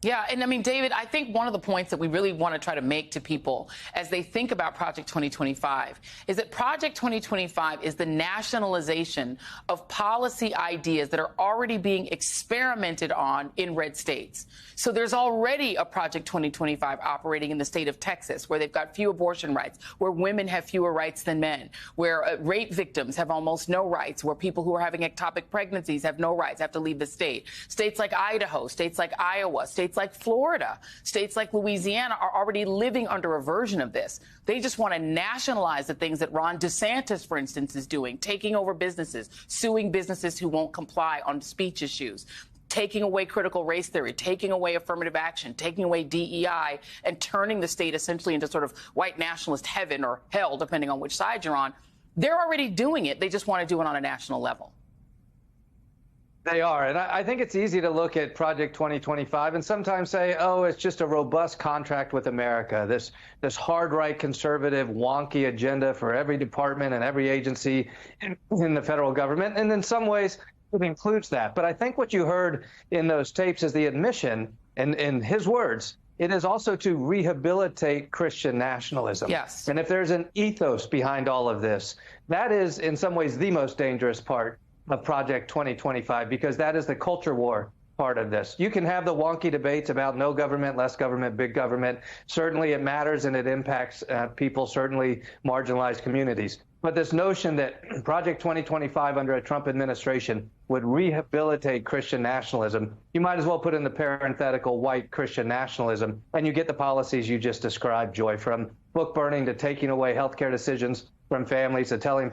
Yeah, and I mean, David, I think one of the points that we really want to try to make to people as they think about Project 2025 is that Project 2025 is the nationalization of policy ideas that are already being experimented on in red states. So there's already a Project 2025 operating in the state of Texas, where they've got few abortion rights, where women have fewer rights than men, where rape victims have almost no rights, where people who are having ectopic pregnancies have no rights, have to leave the state. States like Idaho, states like Iowa, states like Florida, states like Louisiana are already living under a version of this. They just want to nationalize the things that Ron DeSantis, for instance, is doing, taking over businesses, suing businesses who won't comply on speech issues, taking away critical race theory, taking away affirmative action, taking away DEI, and turning the state essentially into sort of white nationalist heaven or hell, depending on which side you're on. They're already doing it. They just want to do it on a national level. They are. And I think it's easy to look at Project 2025 and sometimes say, oh, it's just a robust contract with America, this hard right conservative wonky agenda for every department and every agency in the federal government. And in some ways, it includes that. But I think what you heard in those tapes is the admission, and in his words, it is also to rehabilitate Christian nationalism. Yes. And if there's an ethos behind all of this, that is in some ways the most dangerous part of Project 2025, because that is the culture war part of this. You can have the wonky debates about no government, less government, big government. Certainly it matters and it impacts people, certainly marginalized communities. But this notion that Project 2025 under a Trump administration would rehabilitate Christian nationalism, you might as well put in the parenthetical white Christian nationalism, and you get the policies you just described, Joy, from book burning to taking away healthcare decisions from families, to telling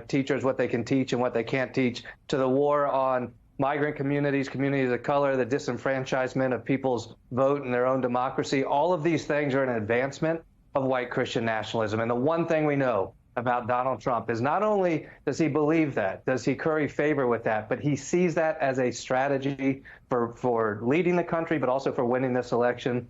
teachers what they can teach and what they can't teach, to the war on migrant communities, communities of color, the disenfranchisement of people's vote and their own democracy. All of these things are an advancement of white Christian nationalism. And the one thing we know about Donald Trump is not only does he believe that, does he curry favor with that, but he sees that as a strategy for leading the country, but also for winning this election.